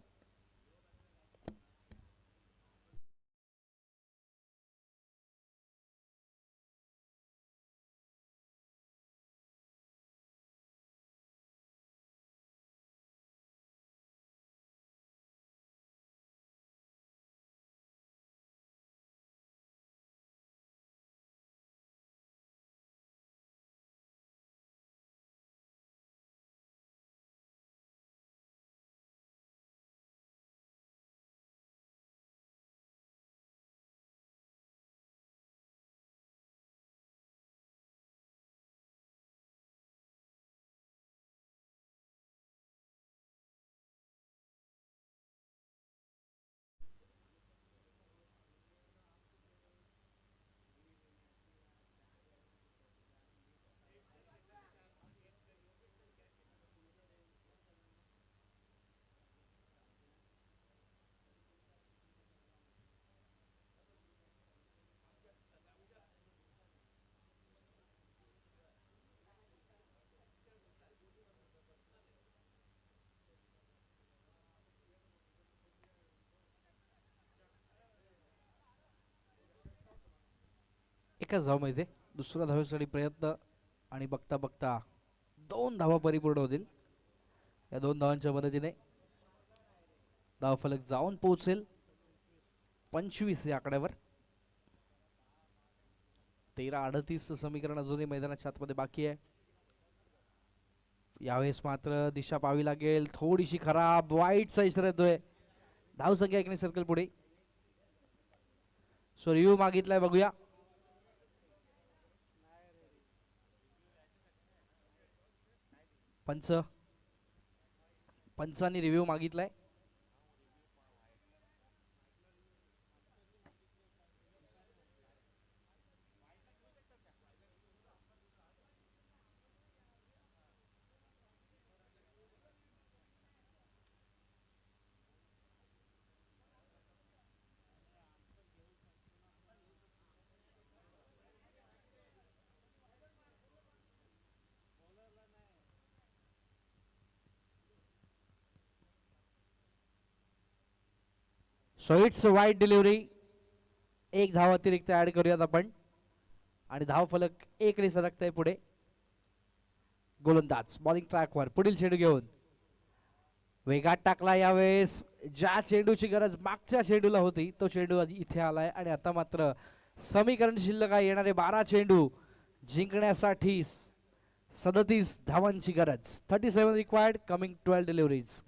B: एकच धाव मिळते दुसऱ्या धावेसाठी प्रयत्न आणि बघता बघता 2 धावा परिपूर्ण होतील या 2 धावांच्या मदतीने धावफलक जाऊन पोहोचेल 25 या आकड्यावर 13-38 समीकरण अजूनही मैदानाच्या आतमध्ये बाकी आहे यावेळेस मात्र दिशा पाहावी लागेल थोडीशी खराब वाईटचा इशारा येतोय धावसंख्या 1 सर्कल पुढे सो रिव्ह्यू मागितलाय बघूया पंचांनी रिव्ह्यू मागितलाय सो इट्स वाईट डिलिव्हरी 1 धाव अतिरिक्त ऍड करूयात आपण आणि धाव फलक 1 ने सरकताय पुढे गोलंदाज बॉलिंग ट्रॅकवर पुढील चेंडू घेऊन वेगात टाकला यावेळेस ज्या चेंडूची गरज मागच्या चेंडूला होती तो चेंडू इथे आलाय आणि आता मात्र समीकरण शिल्लक आहे येणारे 12 चेंडू जिंकण्यासाठी 37 धावांची गरज 37 रिक्वायर्ड कमिंग 12 डिलिव्हरीज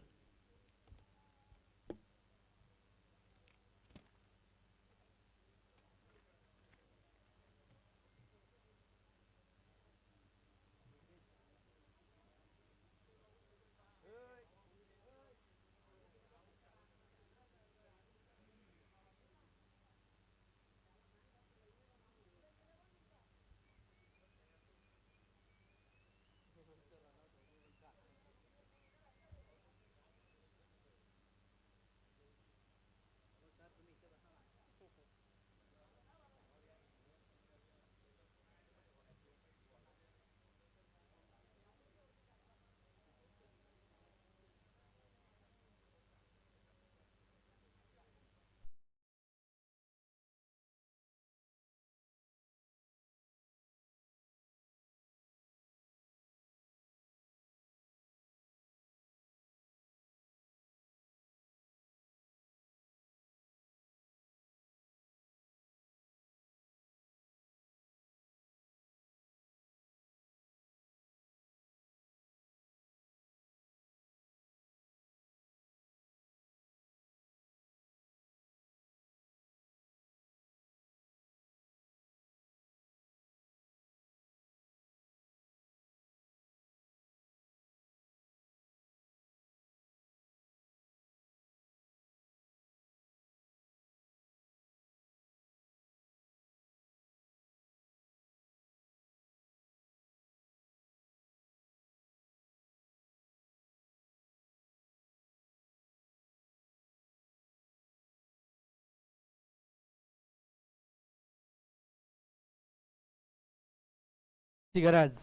B: ची गरज.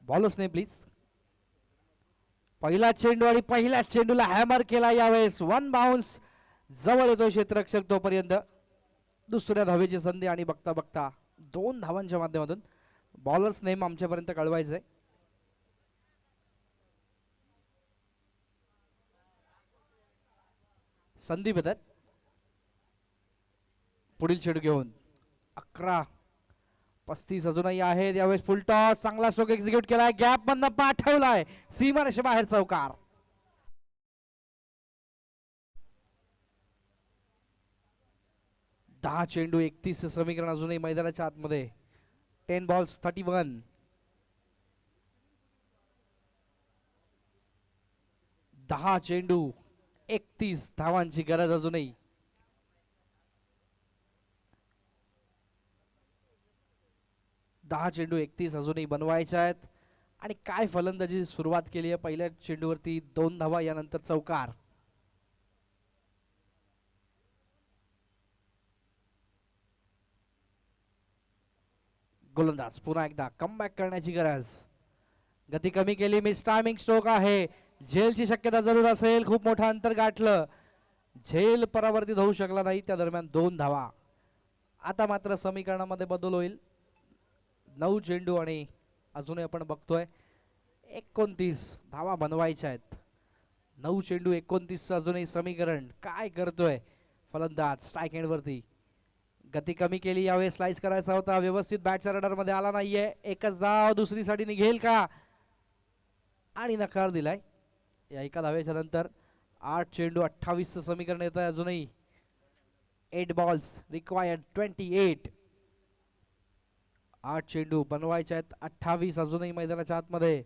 B: बॉलच नाही प्लीज. पहिला चेंडू आणि पहिल्या चेंडूला हॅमर केला यावेळेस. वन बाउन्स जवळ येतो क्षेत्ररक्षक तोपर्यंत. दुसऱ्या धावेची संधी आणि बघता बघता 2 धावांच्या माध्यमातून बॉलर्स नेम आमच्यापर्यंत कळवायचंय. संदीप येतात पुढील चेंडू घेऊन. 11:35 अजूनही आहेत. यावेळेस फुल टॉस चांगला स्ट्रोक एक्झिक्यूट केलाय. गॅप मधनं पाठवलाय सीमारेषे बाहेर चौकार. 10 चेंडू 31 समीकरण अजूनही मैदानाच्या आतमध्ये. 10 बॉल्स 31. 10 चेंडू 31 धावांची गरज अजूनही. दहा चेंडू 31 अजूनही बनवायचे आहेत. आणि काय फलंदाजी सुरुवात केली आहे. पहिल्या चेंडूवरती 2 धावा यानंतर चौकार. गोलंदाज पुन्हा एकदा कमबॅक करण्याची गरज. गती कमी केली. मिस टायमिंग स्ट्रोक आहे. झेलची शक्यता जरूर असेल. खूप मोठं अंतर गाठलं. झेल परावर्तित होऊ शकला नाही. त्या दरम्यान 2 धावा. आता मात्र समीकरणामध्ये बदल होईल. 9 चेंडू आणि अजूनही आपण बघतोय 29 धावा बनवायच्या आहेत. 9 चेंडू 29 अजूनही समीकरण. काय करतोय फलंदाज स्ट्राईक एंड वरती. गती कमी केली. यावेळेस स्लाइस करायचा होता. व्यवस्थित बॅटच्या रडार मध्ये आला नाहीये. एकच धाव दुसरी साठी निघेल का आणि नकार दिलाय. या एका धावेच्या नंतर 8 चेंडू 28 समीकरण येत आहे अजूनही. 8 बॉल्स रिक्वायर्ड 28. 8 चेंडू बनवायचे आहेत. 28 अजूनही मैदानाच्या आतमध्ये.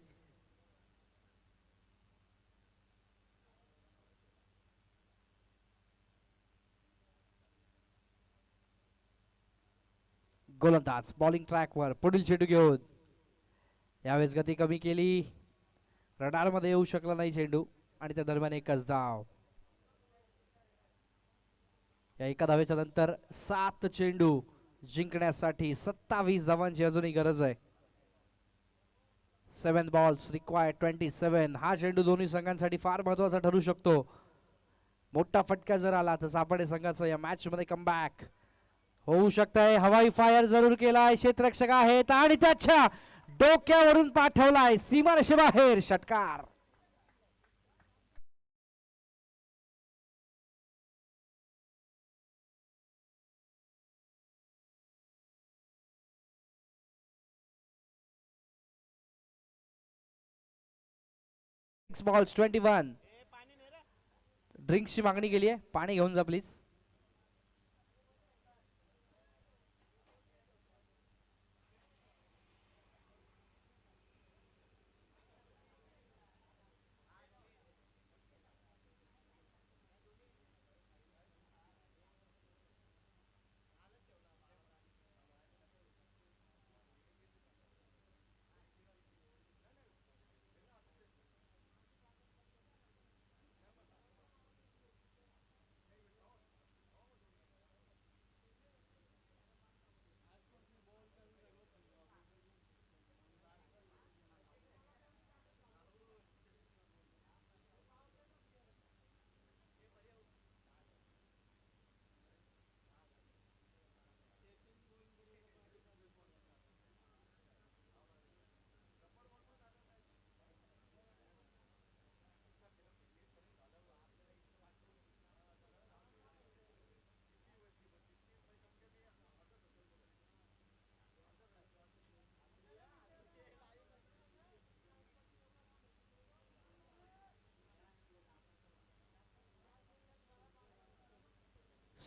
B: गोलंदाज बॉलिंग ट्रॅकवर पुढील चेंडू घेऊन. यावेळेस गती कमी केली. रडार मध्ये येऊ शकला नाही चेंडू आणि त्या दरम्यान एकच धाव. या एका धावेच्या नंतर 7 चेंडू जिंकण्यासाठी 27 धावांची अजूनही गरज आहे. 7 बॉल्स रिक्वायर्ड 27. हा चेंडू दोन्ही संघांसाठी फार महत्वाचा ठरू शकतो. मोठा फटका जर आला तर सापडे संघाचं या मॅच मध्ये कमबॅक होऊ शकतंय. हवाई फायर जरूर केलाय. क्षेत्ररक्षक आहेत आणि त्याच्या डोक्यावरून पाठवलाय सीमारेषेबाहेर. षटकार. बॉल्स 21. ड्रिंक्सची मागणी केली आहे. पाणी घेऊन जा प्लीज.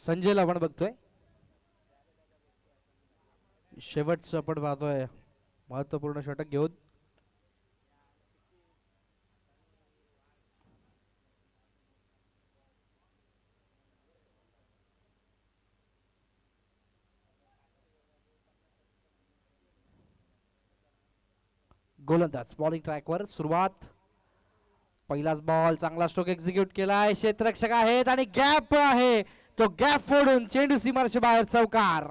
B: संजयला आपण बघतोय. शेवटचं आपण पाहतोय महत्वपूर्ण षटक घेऊन. गोलंदाज बॉलिंग ट्रॅकवर सुरुवात. पहिलाच बॉल चांगला स्ट्रोक एक्झिक्यूट केलाय. क्षेत्ररक्षक आहेत आणि गॅप आहे, तो गॅप फोडून चेंडू सीमारेषे बाहेर चौकार.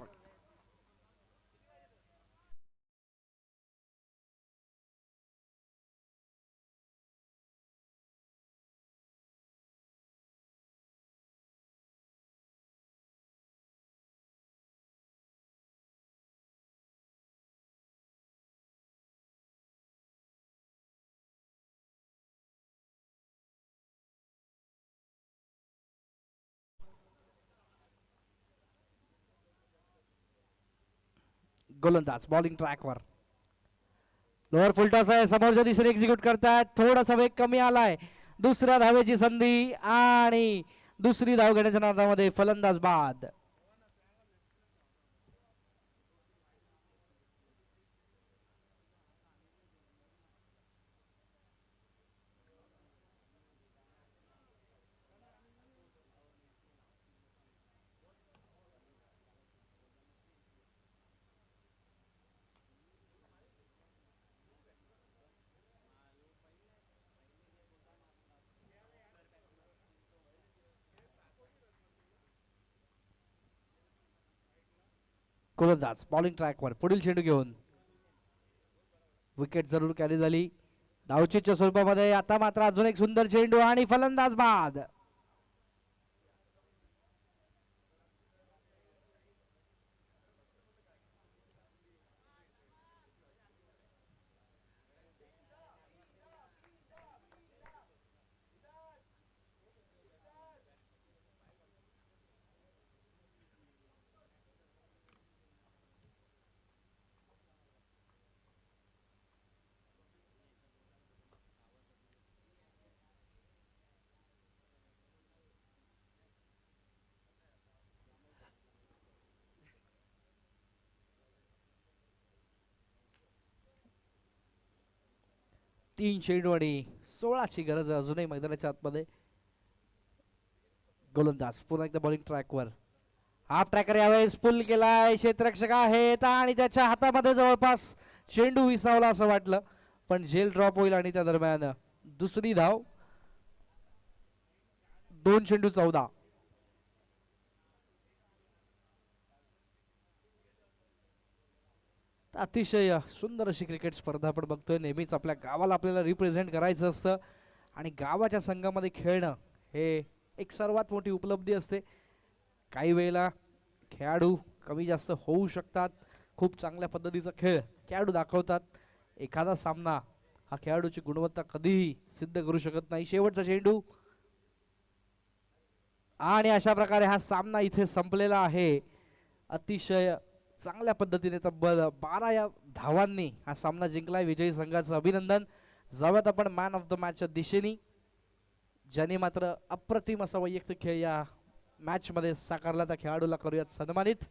B: गोलंदाज बॉलिंग ट्रॅकवर. लोअर फुलटॉस आहे, समोरच्या दिशेने एक्झिक्यूट करतायत. थोडासा वेग कमी आलाय. दुसऱ्या धावेची संधी आणि दुसरी धाव घेण्याच्या नादामध्ये फलंदाज बाद. गोलंदाज बॉलिंग ट्रॅकवर पुढील चेंडू घेऊन. विकेट जरूर कॅरी झाली धावचीच्या स्वरूपामध्ये. आता मात्र अजून एक सुंदर चेंडू आणि फलंदाज बाद. तीन चेंडू आणि 16ची गरज आहे अजूनही मैदानाच्या आतमध्ये. गोलंदाज पुन्हा एकदा बॉलिंग ट्रॅकवर. हाफ ट्रॅकर यावेळेस पुल केलाय. क्षेत्ररक्षक आहेत आणि त्याच्या हातामध्ये जवळपास चेंडू विसावला असं वाटलं, पण झेल ड्रॉप होईल आणि त्या दरम्यान दुसरी धाव. 2 चेंडू 14. अतिशय सुंदर अशी क्रिकेट स्पर्धा आपण बघतोय. नेहमीच आपल्या गावाला आपल्याला रिप्रेझेंट करायचं असतं आणि गावाच्या संघामध्ये खेळणं हे एक सर्वात मोठी उपलब्धी असते. काही वेळेला खेळाडू कमी जास्त होऊ शकतात, खूप चांगल्या पद्धतीचा खेळ खेळाडू दाखवतात. एखादा सामना हा खेळाडूची गुणवत्ता कधीही सिद्ध करू शकत नाही. शेवटचा चेंडू आणि अशा प्रकारे हा सामना इथे संपलेला आहे. अतिशय चांगल्या पद्धतीने तब्बल 12 या धावांनी हा सामना जिंकलाय. विजयी संघाचं अभिनंदन. जाऊयात आपण मॅन ऑफ द मॅचच्या दिशेने, ज्याने मात्र अप्रतिम असा वैयक्तिक खेळ या मॅच मध्ये साकारला त्या खेळाडूला करूयात सन्मानित.